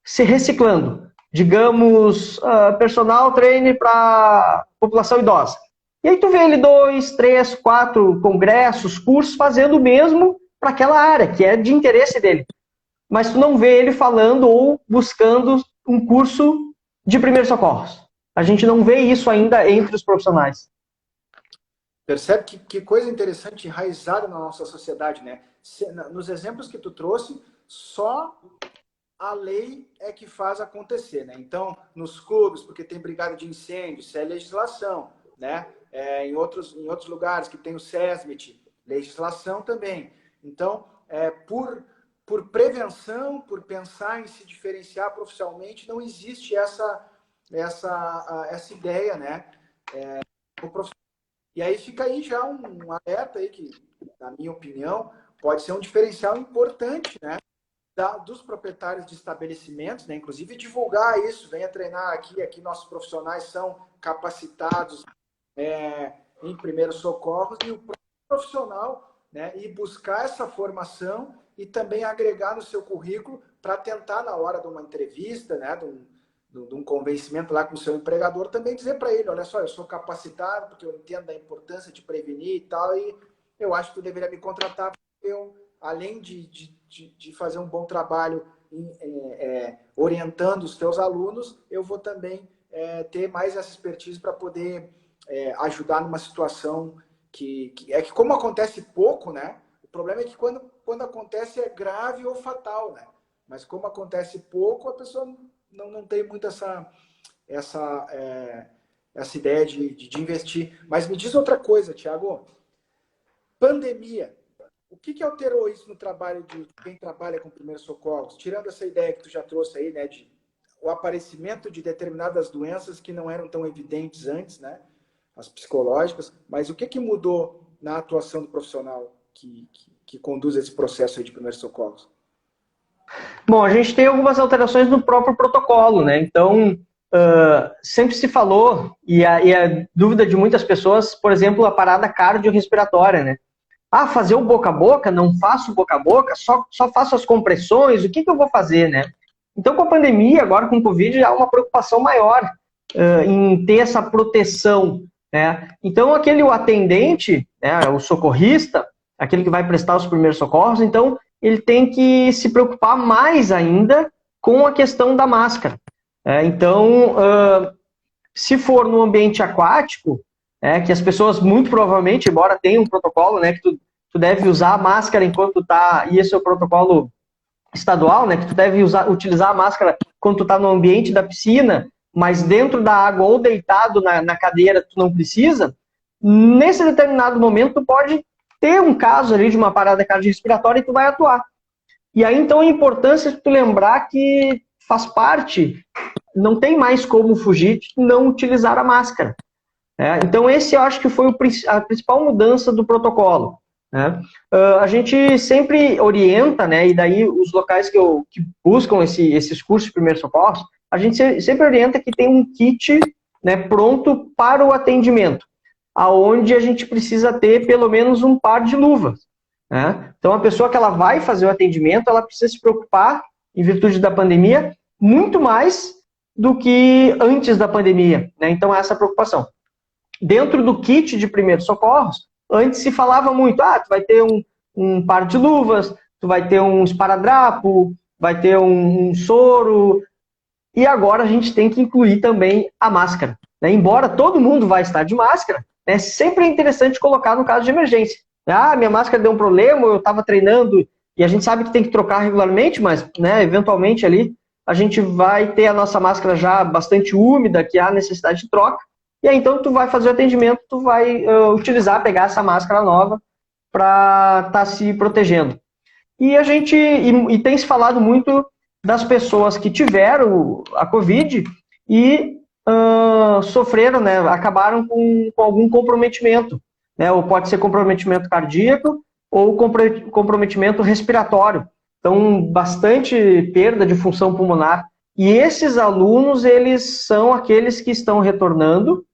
se reciclando. Digamos, personal trainer para população idosa. E aí tu vê ele 2, 3, 4 congressos, cursos, fazendo o mesmo para aquela área, que é de interesse dele. Mas tu não vê ele falando ou buscando um curso de primeiros socorros. A gente não vê isso ainda entre os profissionais. Percebe que coisa interessante, enraizada na nossa sociedade, né? Nos exemplos que tu trouxe, só a lei é que faz acontecer, né? Então, nos clubes, porque tem brigada de incêndio, isso é legislação, né? Em outros lugares que tem o SESMIT, legislação também. Então, por prevenção, por pensar em se diferenciar profissionalmente, não existe essa ideia, né? E aí fica aí já um alerta aí que, na minha opinião, pode ser um diferencial importante, né? Dos proprietários de estabelecimentos, né? Inclusive divulgar isso, venha treinar aqui nossos profissionais são capacitados em primeiros socorros, e o profissional, né, e buscar essa formação e também agregar no seu currículo para tentar, na hora de uma entrevista, né, de um convencimento lá com o seu empregador, também dizer para ele, olha só, eu sou capacitado porque eu entendo da importância de prevenir e tal, e eu acho que tu deveria me contratar porque eu, além de fazer um bom trabalho orientando os teus alunos, eu vou também ter mais essa expertise para poder ajudar numa situação que como acontece pouco, né? O problema é que quando acontece é grave ou fatal, né? Mas como acontece pouco, a pessoa não tem muito essa ideia de investir. Mas me diz outra coisa, Thiago. Pandemia. O que alterou isso no trabalho de quem trabalha com primeiros socorros? Tirando essa ideia que tu já trouxe aí, né, de o aparecimento de determinadas doenças que não eram tão evidentes antes, né, as psicológicas, mas o que mudou na atuação do profissional que conduz esse processo aí de primeiros socorros? Bom, a gente tem algumas alterações no próprio protocolo, né? Então, sempre se falou, e a dúvida de muitas pessoas, por exemplo, a parada cardiorrespiratória, né? Ah, fazer o boca a boca, não faço boca a boca, só faço as compressões, o que eu vou fazer, né? Então, com a pandemia, agora com o Covid, há uma preocupação maior em ter essa proteção, né? Então, o atendente, né, o socorrista, aquele que vai prestar os primeiros socorros, então, ele tem que se preocupar mais ainda com a questão da máscara. Então, se for no ambiente aquático, que as pessoas muito provavelmente, embora tenha um protocolo, né, que tu deve usar a máscara enquanto tá, e esse é o protocolo estadual, né, que tu deve utilizar a máscara quando tu tá no ambiente da piscina, mas dentro da água ou deitado na cadeira tu não precisa, nesse determinado momento tu pode ter um caso ali de uma parada cardiorrespiratória e tu vai atuar. E aí, então, a importância de tu lembrar que faz parte, não tem mais como fugir de não utilizar a máscara. Então, esse eu acho que foi a principal mudança do protocolo. Né? A gente sempre orienta, né, e daí os locais que buscam esses cursos de primeiros socorros, a gente sempre orienta que tem um kit, né, pronto para o atendimento, aonde a gente precisa ter pelo menos um par de luvas. Né? Então, a pessoa que ela vai fazer o atendimento, ela precisa se preocupar, em virtude da pandemia, muito mais do que antes da pandemia. Né? Então, essa preocupação. Dentro do kit de primeiros socorros, antes se falava muito, tu vai ter um par de luvas, tu vai ter um esparadrapo, vai ter um soro, e agora a gente tem que incluir também a máscara. Né? Embora todo mundo vai estar de máscara, né, sempre é interessante colocar no caso de emergência. Minha máscara deu um problema, eu estava treinando, e a gente sabe que tem que trocar regularmente, mas, né, eventualmente ali, a gente vai ter a nossa máscara já bastante úmida, que há necessidade de troca, e aí então tu vai fazer o atendimento, tu vai pegar essa máscara nova para estar se protegendo. E a gente e tem se falado muito das pessoas que tiveram a Covid e sofreram, né, acabaram com algum comprometimento, né, ou pode ser comprometimento cardíaco ou comprometimento respiratório. Então, bastante perda de função pulmonar. E esses alunos, eles são aqueles que estão retornando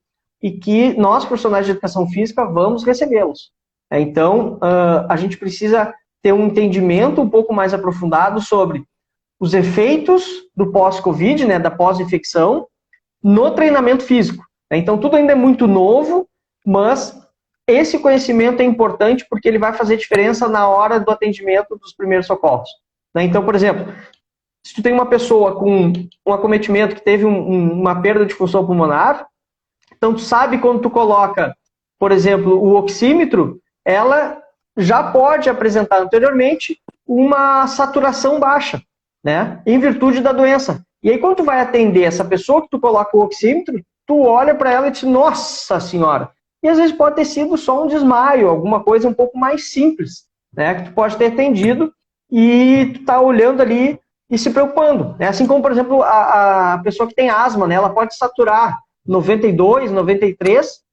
e que nós, profissionais de educação física, vamos recebê-los. Então, a gente precisa ter um entendimento um pouco mais aprofundado sobre os efeitos do pós-Covid, né, da pós-infecção, no treinamento físico. Então, tudo ainda é muito novo, mas esse conhecimento é importante porque ele vai fazer diferença na hora do atendimento dos primeiros socorros. Então, por exemplo, se tu tem uma pessoa com um acometimento que teve uma perda de função pulmonar, então tu sabe quando tu coloca, por exemplo, o oxímetro, ela já pode apresentar anteriormente uma saturação baixa, né, em virtude da doença. E aí, quando tu vai atender essa pessoa que tu coloca o oxímetro, tu olha para ela e diz, nossa senhora! E às vezes pode ter sido só um desmaio, alguma coisa um pouco mais simples, né, que tu pode ter atendido e tu tá olhando ali e se preocupando. Né? Assim como, por exemplo, a pessoa que tem asma, né, ela pode saturar 92, 93,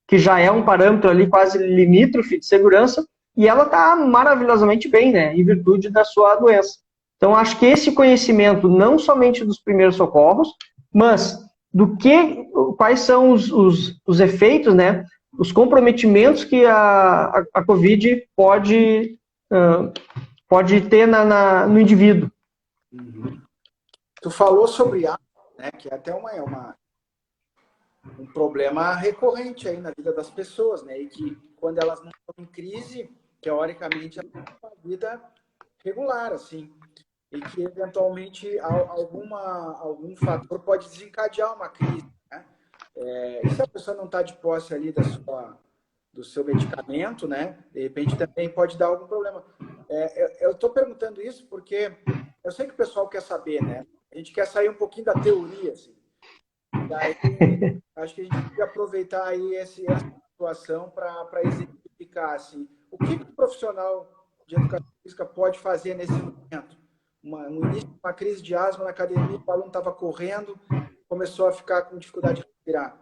que já é um parâmetro ali quase limítrofe de segurança, e ela está maravilhosamente bem, né, em virtude da sua doença. Então, acho que esse conhecimento, não somente dos primeiros socorros, mas quais são os efeitos, né, os comprometimentos que a Covid pode ter no indivíduo. Uhum. Tu falou sobre asma, né, que é até um problema recorrente aí na vida das pessoas, né, e que quando elas não estão em crise, teoricamente, elas têm uma vida regular, assim, e que eventualmente algum fator pode desencadear uma crise, né? E se a pessoa não está de posse ali do seu medicamento, né? De repente também pode dar algum problema. Eu estou perguntando isso porque eu sei que o pessoal quer saber, né? A gente quer sair um pouquinho da teoria, assim. Daí, acho que a gente tem que aproveitar aí essa situação para exemplificar, assim, O que o profissional de educação física pode fazer nesse momento? No início de uma crise de asma na academia, o aluno estava correndo, começou a ficar com dificuldade de respirar.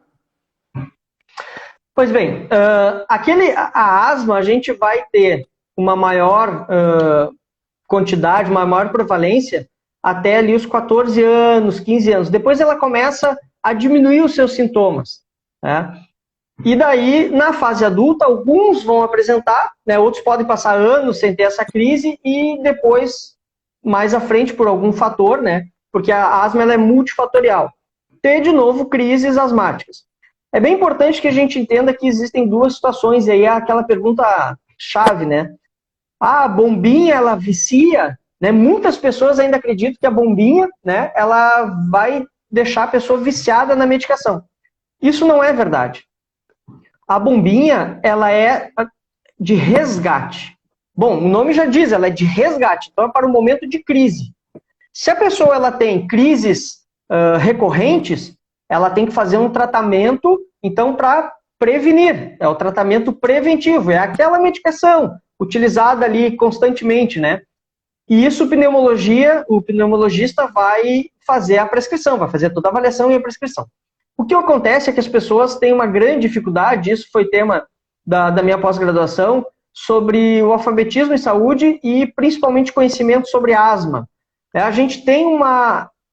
Pois bem, a asma a gente vai ter uma maior quantidade, uma maior prevalência até ali os 14 anos, 15 anos. Depois ela começa a diminuir os seus sintomas, né? E daí, na fase adulta, alguns vão apresentar, né? Outros podem passar anos sem ter essa crise e depois, mais à frente, por algum fator, né? Porque a asma ela é multifatorial, ter de novo crises asmáticas. É bem importante que a gente entenda que existem duas situações, e aí é aquela pergunta chave, né? A bombinha, ela vicia, né? Muitas pessoas ainda acreditam que a bombinha, né, ela vai deixar a pessoa viciada na medicação. Isso não é verdade. A bombinha, ela é de resgate. Bom, o nome já diz, ela é de resgate, então é para o momento de crise. Se a pessoa ela tem crises recorrentes, ela tem que fazer um tratamento, então, para prevenir. É o tratamento preventivo, é aquela medicação utilizada ali constantemente, né? E isso o pneumologista vai fazer a prescrição, vai fazer toda a avaliação e a prescrição. O que acontece é que as pessoas têm uma grande dificuldade, isso foi tema da minha pós-graduação, sobre o alfabetismo em saúde e principalmente conhecimento sobre asma. A gente tem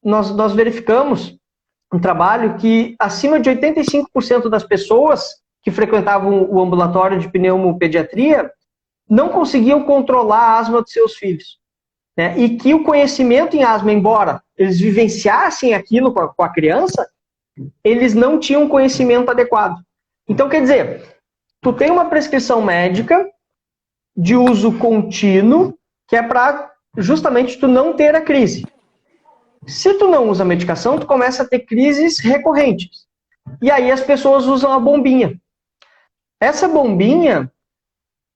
nós verificamos um trabalho que acima de 85% das pessoas que frequentavam o ambulatório de pneumopediatria não conseguiam controlar a asma dos seus filhos, né? E que o conhecimento em asma, embora eles vivenciassem aquilo com a criança, eles não tinham conhecimento adequado. Então, quer dizer, tu tem uma prescrição médica de uso contínuo, que é para justamente tu não ter a crise. Se tu não usa medicação, tu começa a ter crises recorrentes. E aí as pessoas usam a bombinha. Essa bombinha,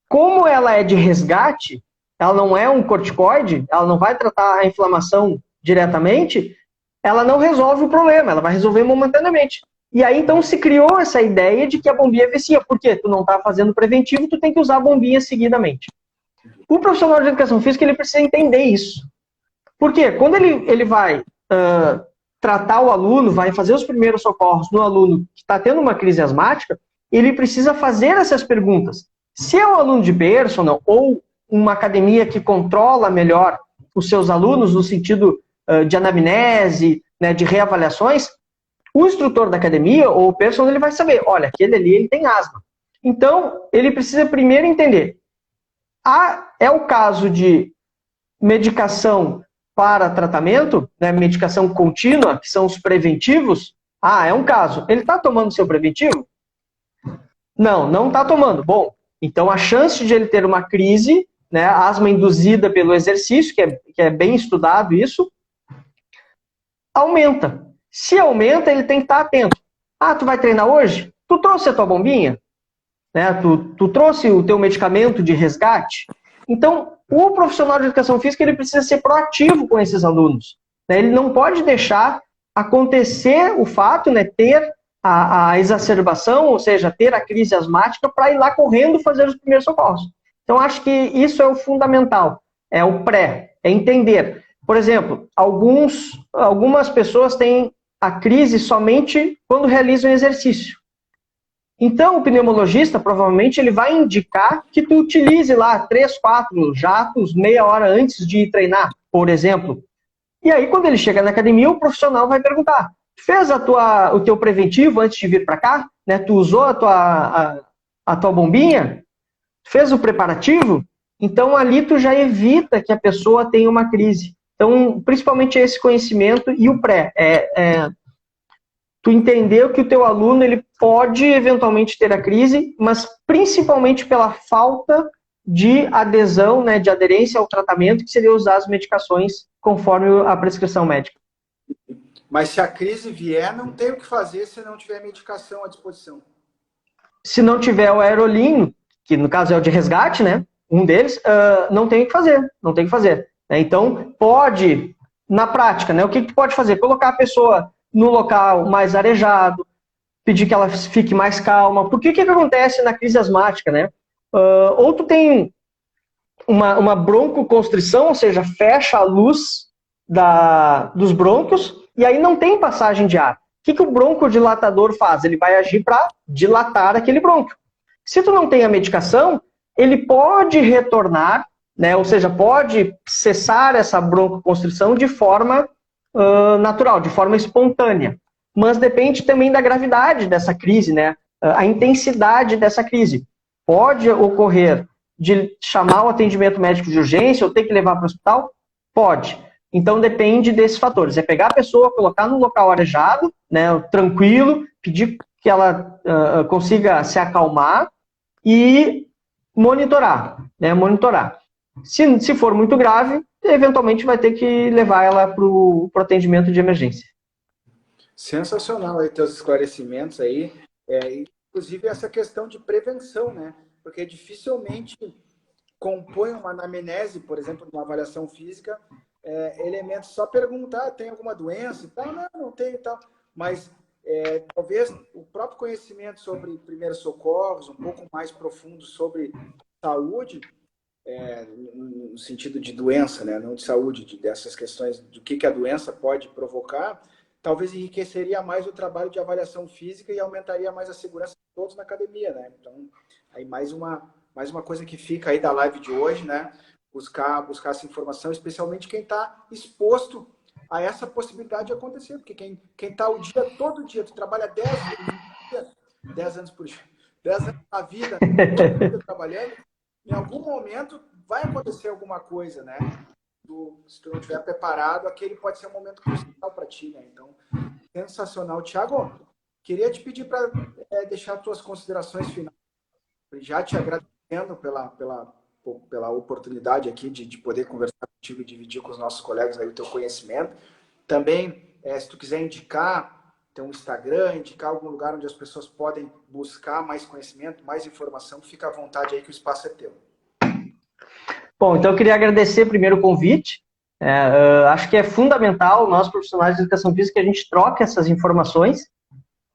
como ela é de resgate, ela não é um corticoide, ela não vai tratar a inflamação diretamente, ela não resolve o problema, ela vai resolver momentaneamente. E aí então se criou essa ideia de que a bombinha vicia. Por quê? Tu não está fazendo preventivo, tu tem que usar a bombinha seguidamente. O profissional de educação física ele precisa entender isso. Por quê? Quando ele vai tratar o aluno, vai fazer os primeiros socorros no aluno que está tendo uma crise asmática, ele precisa fazer essas perguntas. Se é um aluno de personal ou uma academia que controla melhor os seus alunos no sentido de anamnese, né, de reavaliações, o instrutor da academia ou o personal ele vai saber, olha, aquele ali ele tem asma. Então, ele precisa primeiro entender. É o caso de medicação para tratamento, né, medicação contínua, que são os preventivos. É um caso. Ele está tomando seu preventivo? Não está tomando. Bom, então a chance de ele ter uma crise, né, asma induzida pelo exercício, que é bem estudado isso, aumenta. Se aumenta, ele tem que estar atento. Tu vai treinar hoje? Tu trouxe a tua bombinha? Né? Tu trouxe o teu medicamento de resgate? Então, o profissional de educação física ele precisa ser proativo com esses alunos, né? Ele não pode deixar acontecer o fato, né, ter a exacerbação, ou seja, ter a crise asmática para ir lá correndo fazer os primeiros socorros. Então, acho que isso é o fundamental, é o pré, é entender. Por exemplo, algumas pessoas têm a crise somente quando realizam exercício. Então, o pneumologista, provavelmente, ele vai indicar que tu utilize lá 3, 4 jatos meia hora antes de treinar, por exemplo. E aí, quando ele chega na academia, o profissional vai perguntar, fez o teu preventivo antes de vir para cá? Né? Tu usou a tua bombinha? Fez o preparativo? Então, ali tu já evita que a pessoa tenha uma crise. Então, principalmente esse conhecimento e o pré. Tu entender que o teu aluno ele pode eventualmente ter a crise, mas principalmente pela falta de adesão, né, de aderência ao tratamento, que seria usar as medicações conforme a prescrição médica. Mas se a crise vier, não tem o que fazer se não tiver medicação à disposição. Se não tiver o aerolinho, que no caso é o de resgate, né, um deles, não tem o que fazer, não tem o que fazer. Então, pode, na prática, né, o que tu pode fazer? Colocar a pessoa no local mais arejado, pedir que ela fique mais calma. Porque o que acontece na crise asmática, né? ou tu tem uma broncoconstrição, ou seja, fecha a luz dos brônquios, e aí não tem passagem de ar. O que o broncodilatador faz? Ele vai agir para dilatar aquele brônquio. Se tu não tem a medicação, ele pode retornar, né? Ou seja, pode cessar essa broncoconstrição de forma natural, de forma espontânea. Mas depende também da gravidade dessa crise, né? A intensidade dessa crise. Pode ocorrer de chamar o atendimento médico de urgência ou ter que levar para o hospital? Pode. Então depende desses fatores. É pegar a pessoa, colocar num local arejado, né, tranquilo, pedir que ela consiga se acalmar e monitorar, né, monitorar. Se for muito grave, eventualmente vai ter que levar ela para o atendimento de emergência. Sensacional aí teus esclarecimentos aí. Inclusive essa questão de prevenção, né? Porque dificilmente compõe uma anamnese, por exemplo, uma avaliação física, elementos só perguntar, tem alguma doença e tal? Não tem e tal. Mas talvez o próprio conhecimento sobre primeiros socorros, um pouco mais profundo sobre saúde, no sentido de doença, né? Não de saúde, dessas questões do que a doença pode provocar, talvez enriqueceria mais o trabalho de avaliação física e aumentaria mais a segurança de todos na academia, né? Então, aí mais uma coisa que fica aí da live de hoje, né? Buscar essa informação, especialmente quem está exposto a essa possibilidade de acontecer, porque quem está o dia, todo dia, tu trabalha 10 anos por dia, 10 anos na vida, todo dia trabalhando, em algum momento vai acontecer alguma coisa, né? Se tu não estiver preparado, aquele pode ser um momento crucial para ti, né? Então, sensacional. Tiago, queria te pedir para deixar tuas considerações finais, já te agradecendo pela oportunidade aqui de poder conversar contigo e dividir com os nossos colegas aí o teu conhecimento. Também, se tu quiser indicar teu Instagram, indicar algum lugar onde as pessoas podem buscar mais conhecimento, mais informação, fica à vontade aí que o espaço é teu. Bom, então eu queria agradecer primeiro o convite. Acho que é fundamental, nós profissionais de educação física, que a gente troque essas informações,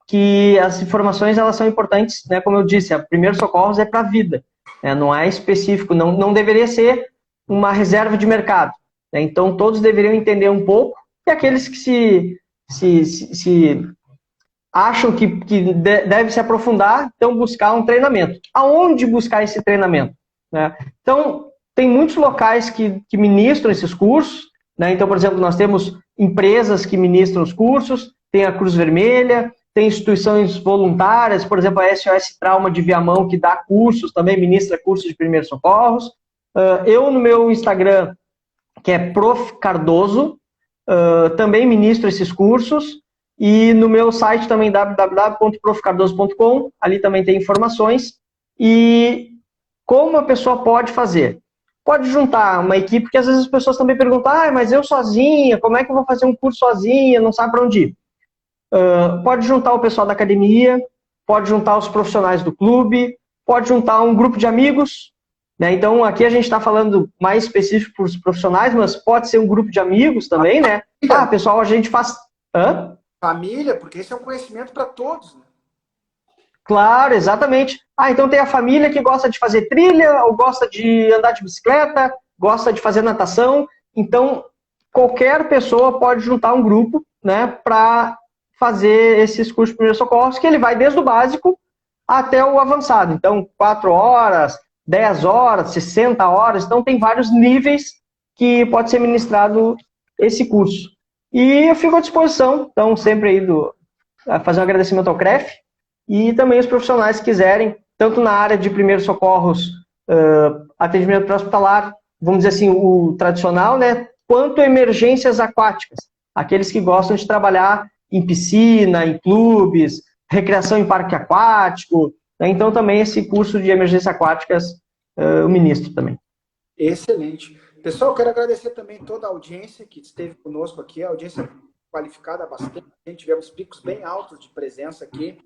que as informações elas são importantes, né? Como eu disse, a primeiros socorros é para a vida, né? Não é específico, não deveria ser uma reserva de mercado, né? Então todos deveriam entender um pouco, e aqueles que se acham que deve se aprofundar, então buscar um treinamento. Aonde buscar esse treinamento, né? Então, tem muitos locais que ministram esses cursos, né? Então, por exemplo, nós temos empresas que ministram os cursos, tem a Cruz Vermelha, tem instituições voluntárias, por exemplo, a SOS Trauma de Viamão, que dá cursos, também ministra cursos de primeiros socorros. Eu, no meu Instagram, que é Prof. Cardoso, também ministro esses cursos, e no meu site também, www.profcardoso.com, ali também tem informações. E como a pessoa pode fazer? Pode juntar uma equipe, porque às vezes as pessoas também perguntam, mas eu sozinha, como é que eu vou fazer um curso sozinha, não sabe para onde ir? Pode juntar o pessoal da academia, pode juntar os profissionais do clube, pode juntar um grupo de amigos, né? Então aqui a gente está falando mais específico para os profissionais, mas pode ser um grupo de amigos também, né? Pessoal, a gente faz... Família, porque esse é um conhecimento para todos, né? Claro, exatamente. Então tem a família que gosta de fazer trilha, ou gosta de andar de bicicleta, gosta de fazer natação. Então, qualquer pessoa pode juntar um grupo, né, para fazer esses cursos de primeiros socorros, que ele vai desde o básico até o avançado. Então, 4 horas, 10 horas, 60 horas. Então, tem vários níveis que pode ser ministrado esse curso. E eu fico à disposição, então, sempre aí fazer um agradecimento ao CREF, e também os profissionais que quiserem, tanto na área de primeiros socorros, atendimento pré-hospitalar, vamos dizer assim, o tradicional, né, quanto emergências aquáticas, aqueles que gostam de trabalhar em piscina, em clubes, recreação em parque aquático, né, então também esse curso de emergências aquáticas eu ministro também. Excelente. Pessoal, quero agradecer também toda a audiência que esteve conosco aqui, a audiência qualificada bastante, tivemos picos bem altos de presença aqui.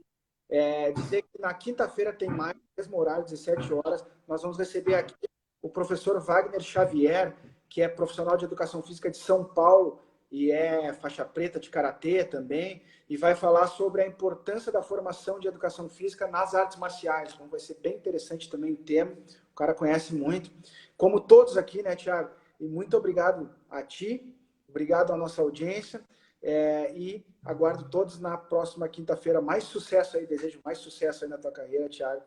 Dizer que na quinta-feira tem mais, mesmo horário, 17 horas, nós vamos receber aqui o professor Wagner Xavier, que é profissional de educação física de São Paulo e é faixa preta de karatê também, e vai falar sobre a importância da formação de educação física nas artes marciais. Então vai ser bem interessante também o tema, o cara conhece muito. Como todos aqui, né, Thiago? E muito obrigado a ti, obrigado à nossa audiência, e aguardo todos na próxima quinta-feira. Mais sucesso aí, desejo mais sucesso aí na tua carreira, Thiago.